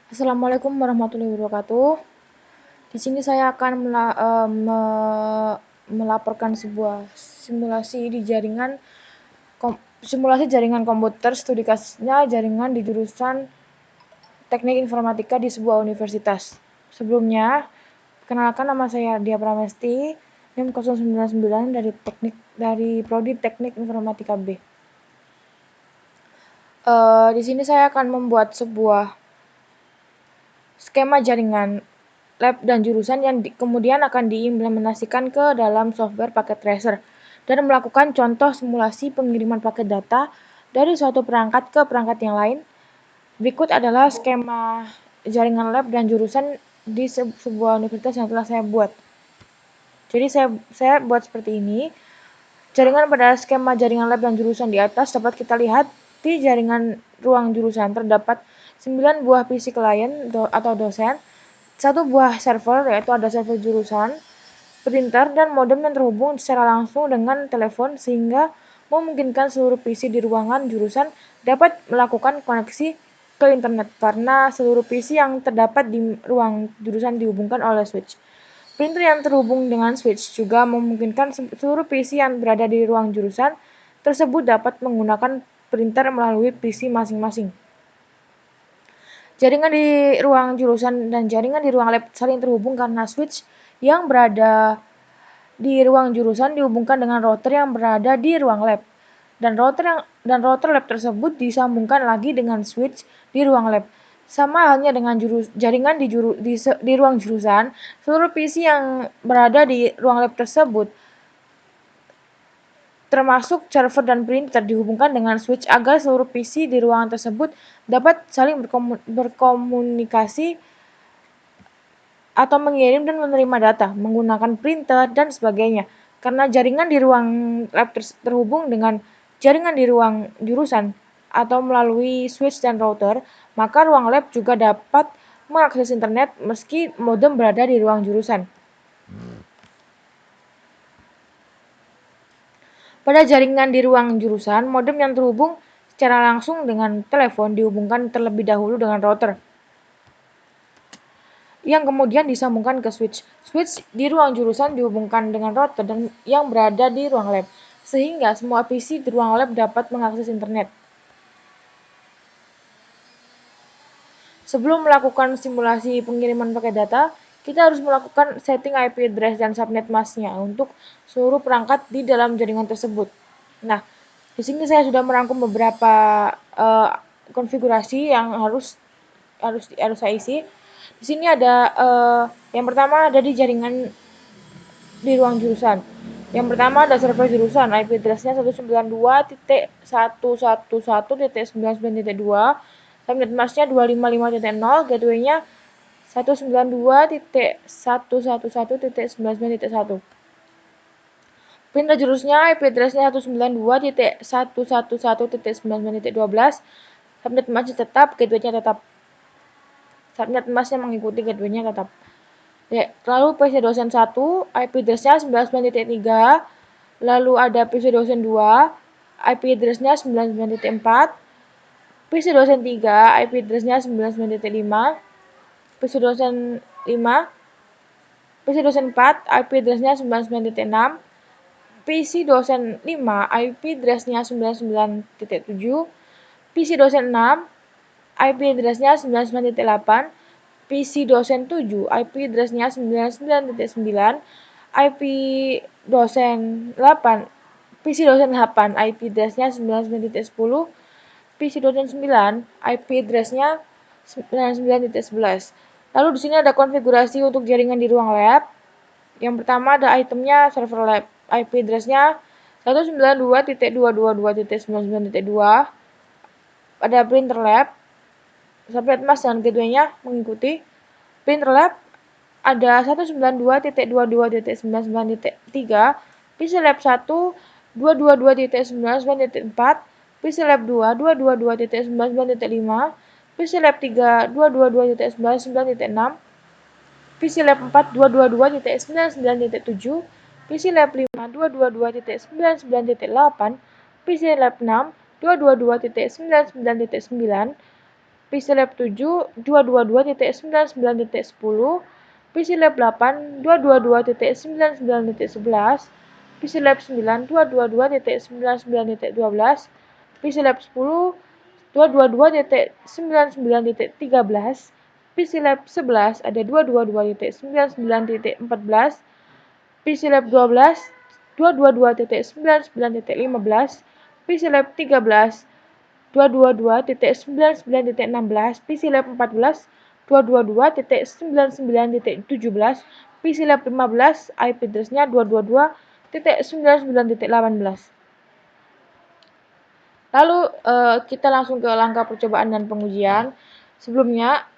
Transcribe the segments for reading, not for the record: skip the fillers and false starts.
Assalamualaikum warahmatullahi wabarakatuh. Di sini saya akan melaporkan sebuah simulasi jaringan komputer, studi kasusnya jaringan di jurusan Teknik Informatika di sebuah universitas. Sebelumnya, kenalkan, nama saya Dia Pramesti, NIM 099 dari Prodi Teknik Informatika B. Di sini saya akan membuat sebuah skema jaringan lab dan jurusan yang kemudian akan diimplementasikan ke dalam software paket tracer dan melakukan contoh simulasi pengiriman paket data dari suatu perangkat ke perangkat yang lain. Berikut adalah skema jaringan lab dan jurusan di sebuah universitas yang telah saya buat. Jadi saya buat seperti ini. Jaringan pada skema jaringan lab dan jurusan di atas dapat kita lihat di jaringan ruang jurusan terdapat 9 buah PC klien atau dosen, 1 buah server, yaitu ada server jurusan, printer, dan modem yang terhubung secara langsung dengan telepon sehingga memungkinkan seluruh PC di ruangan jurusan dapat melakukan koneksi ke internet karena seluruh PC yang terdapat di ruang jurusan dihubungkan oleh switch. Printer yang terhubung dengan switch juga memungkinkan seluruh PC yang berada di ruang jurusan tersebut dapat menggunakan printer melalui PC masing-masing. Jaringan di ruang jurusan dan jaringan di ruang lab saling terhubung karena switch yang berada di ruang jurusan dihubungkan dengan router yang berada di ruang lab. Dan router lab tersebut disambungkan lagi dengan switch di ruang lab. Sama halnya dengan jaringan di ruang jurusan, seluruh PC yang berada di ruang lab tersebut termasuk server dan printer dihubungkan dengan switch agar seluruh PC di ruangan tersebut dapat saling berkomunikasi atau mengirim dan menerima data menggunakan printer dan sebagainya. Karena jaringan di ruang lab terhubung dengan jaringan di ruang jurusan atau melalui switch dan router, maka ruang lab juga dapat mengakses internet meski modem berada di ruang jurusan. Pada jaringan di ruang jurusan, modem yang terhubung secara langsung dengan telepon dihubungkan terlebih dahulu dengan router, yang kemudian disambungkan ke switch. Switch di ruang jurusan dihubungkan dengan router yang berada di ruang lab, sehingga semua PC di ruang lab dapat mengakses internet. Sebelum melakukan simulasi pengiriman paket data, kita harus melakukan setting IP address dan subnet mask-nya untuk seluruh perangkat di dalam jaringan tersebut. Nah, di sini saya sudah merangkum beberapa konfigurasi yang harus saya isi. Di sini ada yang pertama ada di jaringan di ruang jurusan. Yang pertama ada server jurusan, IP address-nya 192.111.99.2, subnet mask-nya 255.0, gateway-nya 192.111.99.1. Printer jurusnya IP address-nya 192.111.99.12, subnet mask tetap, gateway-nya tetap. Subnet mask-nya mengikuti, gateway-nya tetap. Ya, lalu PC dosen 1, IP address-nya 99.3, lalu ada PC dosen 2, IP address-nya 99.4, PC dosen 3, IP address-nya 99.5, PC dosen 5, PC dosen 4, IP address-nya 99.6, PC dosen 5, IP address-nya 99.7, PC dosen 6, IP address-nya 99.8, PC dosen 7, IP address-nya 99.9, IP dosen 8, PC dosen 8, IP address-nya 99.10, PC dosen 9, IP address-nya 99.11. Lalu di sini ada konfigurasi untuk jaringan di ruang lab. Yang pertama ada itemnya server lab, IP address-nya 192.222.99.2. Ada printer lab, subnet mask dan gateway-nya mengikuti. Printer lab ada 192.22.99.3, PC lab 1 222.99.4, PC lab 2 222.99.5, PC lab 3 222.99.6, PC lab 4 222.99.7, PC lab 5 222.99.8, PC lab 6 222.99.9, PC Lab 7 222.99.10, PC Lab 8 222.99.11, PC Lab 9 222.99.12, PC Lab 10 222.99.13, PC Lab 11 ada 222.99.14, PC Lab 12 222.99.15, PC Lab 13 222.99.16, PC Lab 14 222.99.17, PC Lab 15 IP address-nya 222.99.18. Lalu kita langsung ke langkah percobaan dan pengujian. Sebelumnya,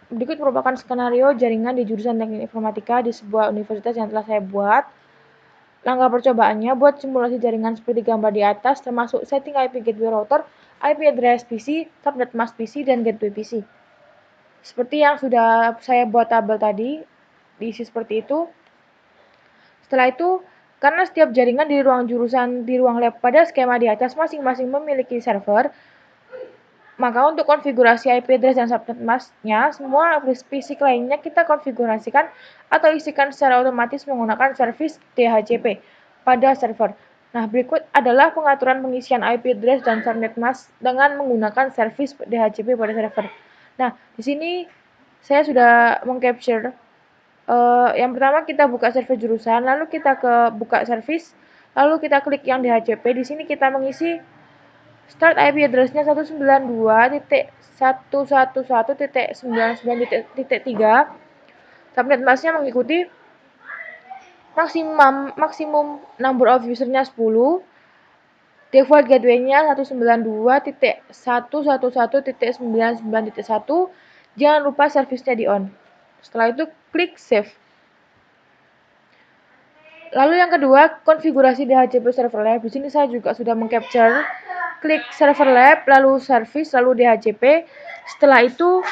berikut merupakan skenario jaringan di jurusan Teknik Informatika di sebuah universitas yang telah saya buat. Langkah percobaannya, buat simulasi jaringan seperti gambar di atas, termasuk setting IP gateway router, IP address PC, subnet mask PC, dan gateway PC. Seperti yang sudah saya buat tabel tadi, diisi seperti itu. Setelah itu, karena setiap jaringan di ruang jurusan di ruang lab pada skema di atas masing-masing memiliki server, maka untuk konfigurasi IP address dan subnet mask-nya, semua fisik lainnya kita konfigurasikan atau isikan secara otomatis menggunakan service DHCP pada server. Nah, berikut adalah pengaturan pengisian IP address dan subnet mask dengan menggunakan service DHCP pada server. Nah, di sini saya sudah mengcapture. Yang pertama kita buka server jurusan, lalu kita ke buka service, lalu kita klik yang DHCP. Di sini kita mengisi start IP address-nya 192.111.99.3. Subnet mask-nya mengikuti maksimum number of user-nya 10. Default gateway-nya 192.111.99.1. Jangan lupa service-nya di on. Setelah itu klik save. Lalu yang kedua, konfigurasi DHCP server lab. Di sini saya juga sudah mengcapture. Klik server lab, lalu service, lalu DHCP. Setelah itu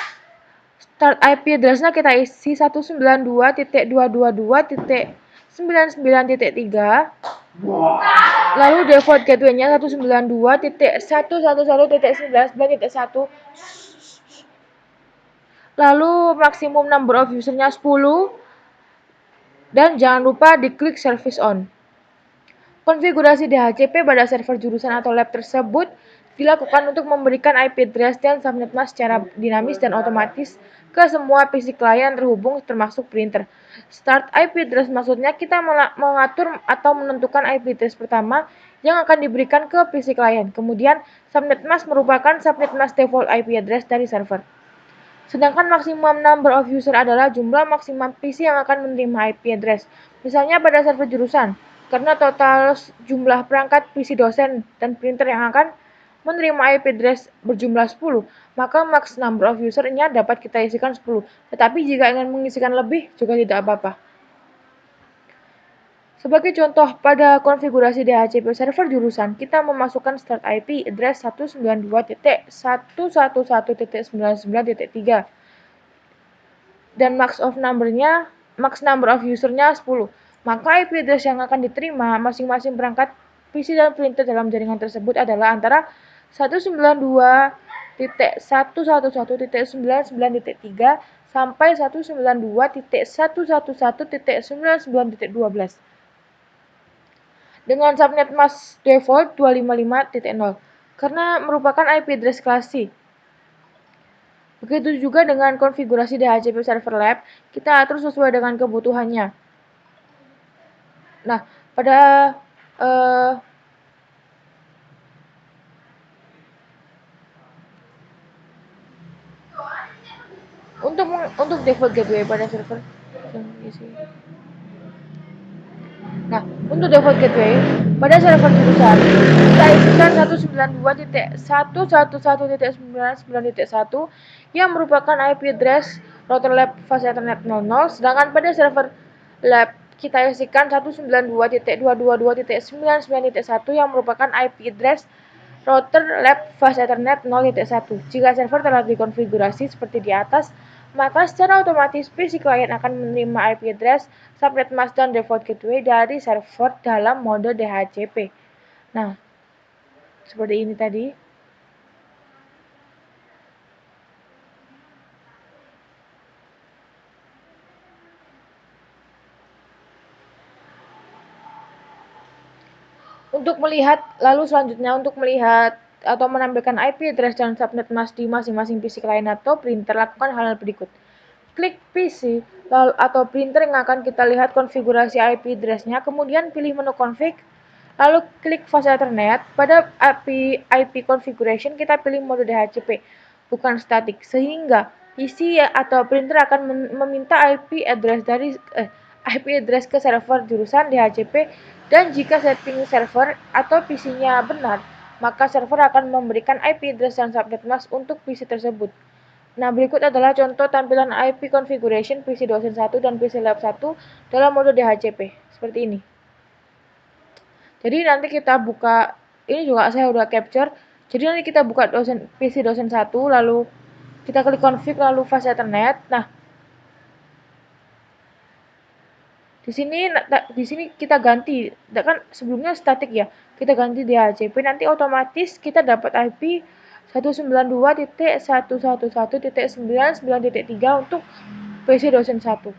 start IP address-nya kita isi 192.222.99.3. Lalu default gateway-nya 192.111.99.1. Lalu maksimum number of user-nya 10. Dan jangan lupa diklik service on. Konfigurasi DHCP pada server jurusan atau lab tersebut dilakukan untuk memberikan IP address dan subnet mask secara dinamis dan otomatis ke semua PC klien terhubung termasuk printer. Start IP address maksudnya kita mengatur atau menentukan IP address pertama yang akan diberikan ke PC klien. Kemudian subnet mask merupakan subnet mask default IP address dari server. Sedangkan maksimum number of user adalah jumlah maksimum PC yang akan menerima IP address. Misalnya pada server jurusan, karena total jumlah perangkat PC dosen dan printer yang akan menerima IP address berjumlah 10, maka max number of user-nya dapat kita isikan 10. Tetapi jika ingin mengisikan lebih, juga tidak apa-apa. Sebagai contoh, pada konfigurasi DHCP server jurusan, kita memasukkan start IP address 192.111.99.3 dan max number of user-nya 10. Maka IP address yang akan diterima masing-masing perangkat PC dan printer dalam jaringan tersebut adalah antara 192.111.99.3 sampai 192.111.99.12. Dengan subnet mask default 255.0 karena merupakan IP address klasi. Begitu juga dengan konfigurasi DHCP server lab, kita atur sesuai dengan kebutuhannya. Nah, pada untuk default gateway pada server. Nah, untuk default gateway pada server jurusan, kita isikan 192.111.99.1 yang merupakan IP address router lab fast ethernet 00, sedangkan pada server lab kita isikan 192.222.99.1 yang merupakan IP address router lab fast ethernet 0.1. Jika server telah dikonfigurasi seperti di atas, maka secara otomatis PC klien akan menerima IP address, subnet mask, dan default gateway dari server dalam mode DHCP. Nah, seperti ini tadi. Lalu selanjutnya untuk melihat atau menampilkan IP address dan subnet mask di masing-masing PC klien atau printer, lakukan hal berikut. Klik PC atau printer yang akan kita lihat konfigurasi IP address-nya, kemudian pilih menu config, lalu klik fase Ethernet. Pada IP configuration kita pilih mode DHCP, bukan static, sehingga PC atau printer akan meminta IP address ke server jurusan DHCP, dan jika setting server atau PC-nya benar, maka server akan memberikan IP address dan subnet mask untuk PC tersebut. Nah, berikut adalah contoh tampilan IP configuration PC dosen 1 dan PC lab 1 dalam mode DHCP. Seperti ini. Jadi nanti kita buka, ini juga saya udah capture. Jadi nanti kita buka PC dosen 1, lalu kita klik config, lalu fase Ethernet. Nah, di sini kita ganti, kan sebelumnya static ya. Kita ganti DHCP, nanti otomatis kita dapat IP 192.111.99.3 untuk PC dosen 1.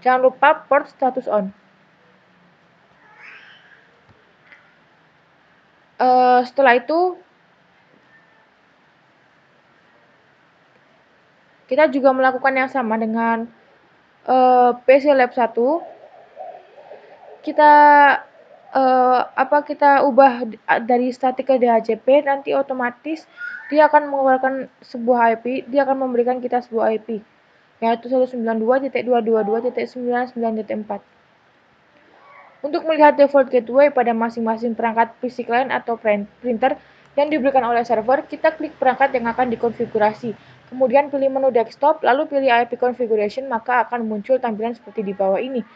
Jangan lupa port status on. Setelah itu kita juga melakukan yang sama dengan PC lab 1. Kita ubah dari static ke DHCP, nanti otomatis dia akan mengeluarkan sebuah IP, dia akan memberikan kita sebuah IP, yaitu 192.222.99.4. Untuk melihat default gateway pada masing-masing perangkat PC client atau printer yang diberikan oleh server, kita klik perangkat yang akan dikonfigurasi, kemudian pilih menu desktop, lalu pilih IP configuration, maka akan muncul tampilan seperti di bawah ini.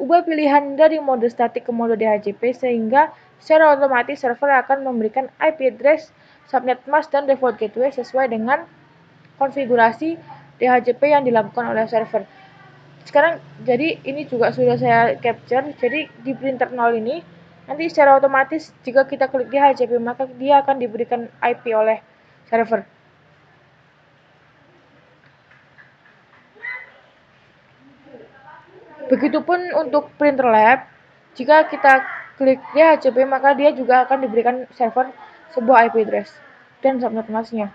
Ubah pilihan dari mode static ke mode DHCP sehingga secara otomatis server akan memberikan IP address, subnet mask, dan default gateway sesuai dengan konfigurasi DHCP yang dilakukan oleh server. Sekarang jadi ini juga sudah saya capture. Jadi di printer 0 ini nanti secara otomatis jika kita klik DHCP maka dia akan diberikan IP oleh server. Begitupun untuk printer lab, jika kita klik DHCP maka dia juga akan diberikan server sebuah IP address dan subnet masknya.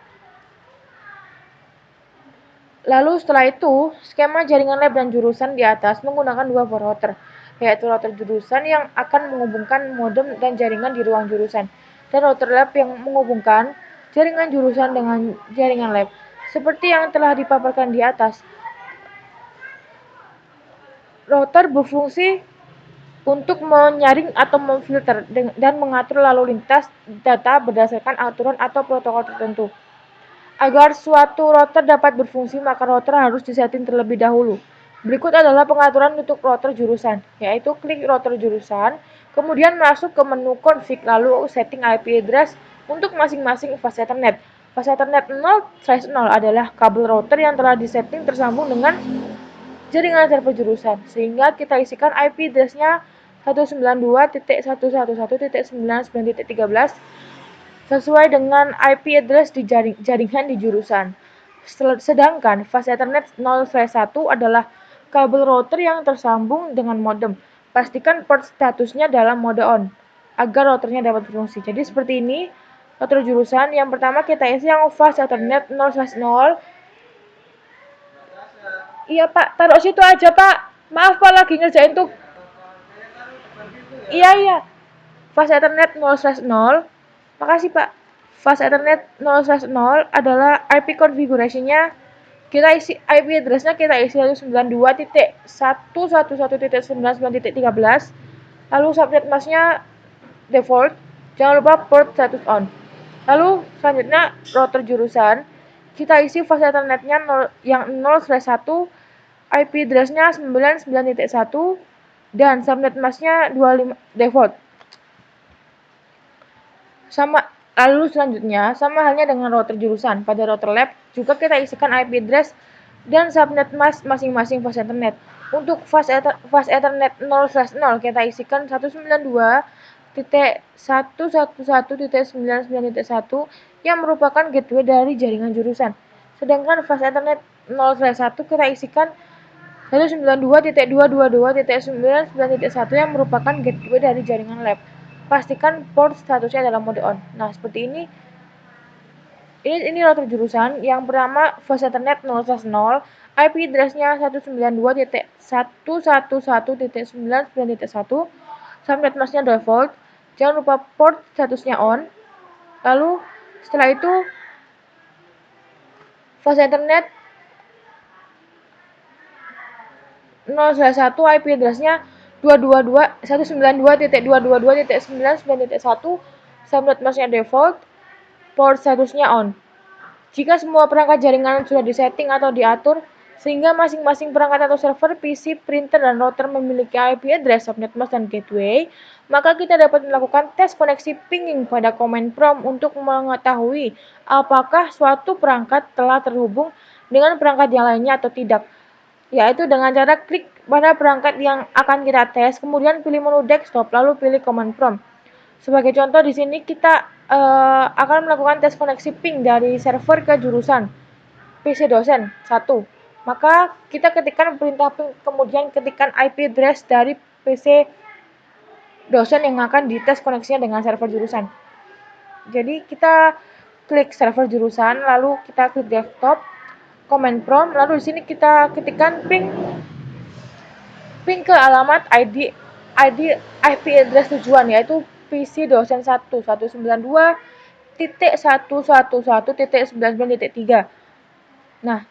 Lalu setelah itu, skema jaringan lab dan jurusan di atas menggunakan dua port router, yaitu router jurusan yang akan menghubungkan modem dan jaringan di ruang jurusan, dan router lab yang menghubungkan jaringan jurusan dengan jaringan lab. Seperti yang telah dipaparkan di atas, router berfungsi untuk menyaring atau memfilter dan mengatur lalu lintas data berdasarkan aturan atau protokol tertentu. Agar suatu router dapat berfungsi, maka router harus disetting terlebih dahulu. Berikut adalah pengaturan untuk router jurusan, yaitu klik router jurusan, kemudian masuk ke menu config, lalu setting IP address untuk masing-masing fase Ethernet. Fase Ethernet 0/0 adalah kabel router yang telah disetting tersambung dengan jaringan server jurusan, sehingga kita isikan IP address-nya 192.111.99.13 sesuai dengan IP address di jaringan di jurusan. Sedangkan fase Ethernet 0/1 adalah kabel router yang tersambung dengan modem. Pastikan port statusnya dalam mode on agar routernya dapat berfungsi. Jadi seperti ini router jurusan. Yang pertama kita isi yang fase Ethernet 0/0. Iya Pak, taruh situ aja Pak. Maaf Pak, lagi ngerjain tuh. Iya. Fase Ethernet 0/0. Makasih Pak. Fase Ethernet 0/0 adalah IP configuration-nya. Kita isi IP address-nya, kita isi 192.111.99.13. Lalu subnet mask-nya default. Jangan lupa port status on. Lalu selanjutnya router jurusan. Kita isi fase Ethernet-nya yang 0/1, IP address-nya 99.1 dan subnet mask-nya 25 default. Lalu selanjutnya, sama halnya dengan router jurusan, pada router lab juga kita isikan IP address dan subnet mask masing-masing fase Ethernet. Untuk fase Ethernet 0/0 kita isikan 192.111.99.1 yang merupakan gateway dari jaringan jurusan. Sedangkan fase Ethernet 0/1 kita isikan 192.222.99.1 yang merupakan gateway dari jaringan lab. pastikan port statusnya dalam mode on. Nah, seperti ini. Ini router jurusan. Yang pertama, fast Ethernet 0/0, IP address-nya 192.111.99.1, subnet mask-nya default. Jangan lupa port statusnya on. Lalu setelah itu fast Ethernet 0/1, IP address-nya 192.192.222.99.1, subnet mask-nya default, port statusnya on. Jika semua perangkat jaringan sudah disetting atau diatur, sehingga masing-masing perangkat atau server, PC, printer, dan router memiliki IP address, subnet mask, dan gateway, maka kita dapat melakukan tes koneksi pinging pada command prompt untuk mengetahui apakah suatu perangkat telah terhubung dengan perangkat yang lainnya atau tidak, yaitu dengan cara klik pada perangkat yang akan kita tes, kemudian pilih menu desktop, lalu pilih command prompt. Sebagai contoh di sini kita akan melakukan tes koneksi ping dari server ke jurusan PC dosen 1. Maka kita ketikkan perintah ping, kemudian ketikkan IP address dari PC dosen yang akan dites koneksinya dengan server jurusan. Jadi kita klik server jurusan, lalu kita klik desktop, command prompt, lalu di sini kita ketikkan ping ke alamat ID IP address tujuan, yaitu PC dosen 192.111.99.3. Nah,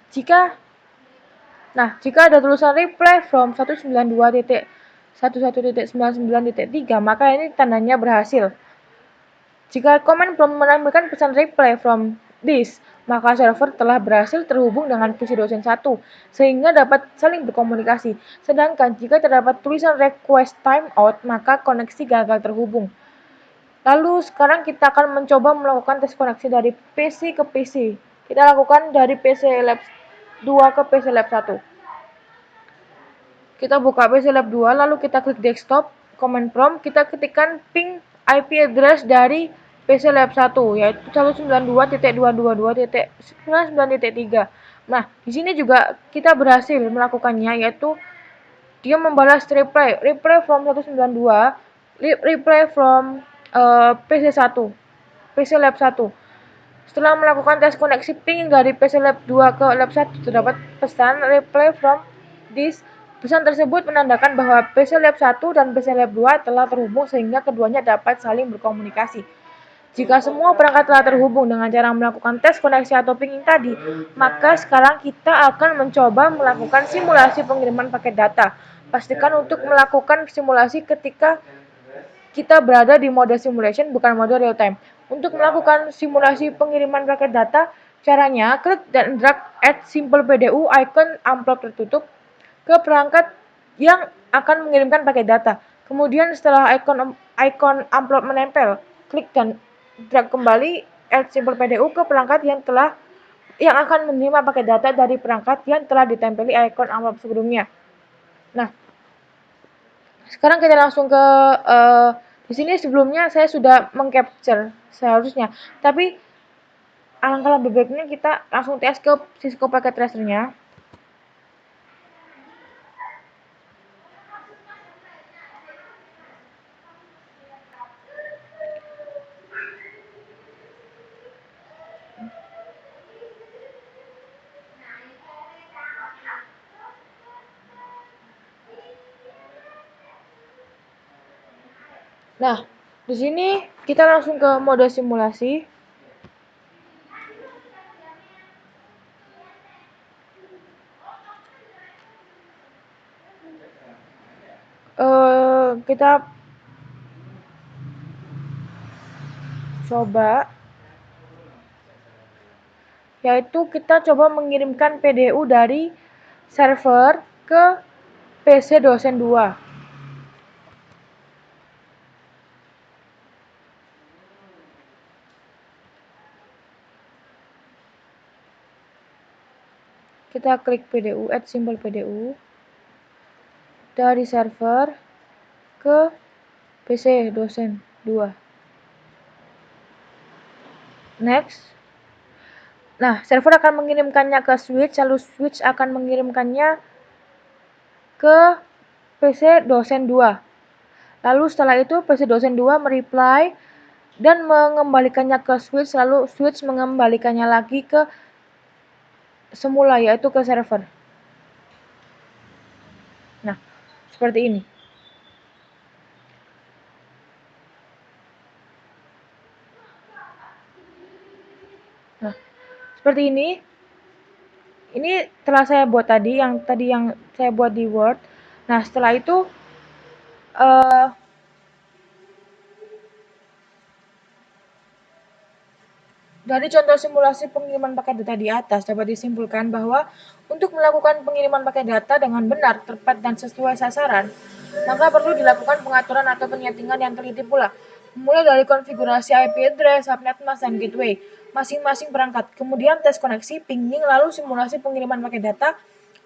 jika ada tulisan reply from 192.11.99.3, maka ini tandanya berhasil. Jika command prompt menampilkan pesan reply from this, maka server telah berhasil terhubung dengan PC dosen 1, sehingga dapat saling berkomunikasi. Sedangkan jika terdapat tulisan request timeout, maka koneksi gagal terhubung. Lalu sekarang kita akan mencoba melakukan tes koneksi dari PC ke PC. Kita lakukan dari PC Lab 2 ke PC Lab 1. Kita buka PC Lab 2, lalu kita klik desktop, command prompt, kita ketikkan ping IP address dari PC Lab 1, yaitu 192.222.99.3. Nah, di sini juga kita berhasil melakukannya, yaitu dia membalas reply from 192, reply from PC 1, PC Lab 1. Setelah melakukan tes koneksi ping dari PC Lab 2 ke Lab 1, terdapat pesan reply from this. Pesan tersebut menandakan bahwa PC Lab 1 dan PC Lab 2 telah terhubung sehingga keduanya dapat saling berkomunikasi. Jika semua perangkat telah terhubung dengan cara melakukan tes koneksi atau pinging tadi, maka sekarang kita akan mencoba melakukan simulasi pengiriman paket data. Pastikan untuk melakukan simulasi ketika kita berada di mode simulation, bukan mode real time. Untuk melakukan simulasi pengiriman paket data, caranya klik dan drag add simple PDU icon amplop tertutup ke perangkat yang akan mengirimkan paket data. Kemudian setelah icon amplop menempel, klik dan drag kembali add simple PDU ke perangkat yang akan menerima paket data dari perangkat yang telah ditempeli icon amplop sebelumnya. Nah, sekarang kita langsung ke di sini sebelumnya saya sudah mengcapture seharusnya, tapi alangkah lebih baiknya kita langsung tes ke Cisco Packet Tracer-nya. Nah, di sini kita langsung ke mode simulasi. Kita coba, yaitu kita coba mengirimkan PDU dari server ke PC dosen 2. Kita klik PDU, add symbol PDU dari server ke PC dosen 2. Next. Nah, server akan mengirimkannya ke switch, lalu switch akan mengirimkannya ke PC dosen 2. Lalu setelah itu PC dosen 2 mereply dan mengembalikannya ke switch, lalu switch mengembalikannya lagi ke semula, yaitu ke server. Nah, seperti ini. Nah, seperti ini. Ini telah saya buat tadi yang saya buat di Word. Nah, setelah itu uh, dari contoh simulasi pengiriman paket data di atas dapat disimpulkan bahwa untuk melakukan pengiriman paket data dengan benar, tepat, dan sesuai sasaran, maka perlu dilakukan pengaturan atau penyetingan yang teliti pula, mulai dari konfigurasi IP address, subnet mask, dan gateway masing-masing perangkat, kemudian tes koneksi, pinging, lalu simulasi pengiriman paket data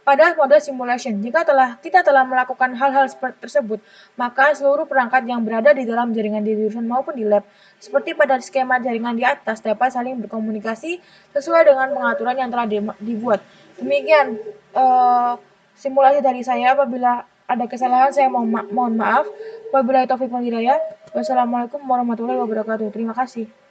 pada mode simulation. Jika kita telah melakukan hal-hal seperti tersebut, maka seluruh perangkat yang berada di dalam jaringan di jurusan maupun di lab, seperti pada skema jaringan di atas, dapat saling berkomunikasi sesuai dengan pengaturan yang telah dibuat. Demikian simulasi dari saya. Apabila ada kesalahan, saya mohon maaf. Wabillahi taufiq wal hidayah. Wassalamualaikum warahmatullahi wabarakatuh. Terima kasih.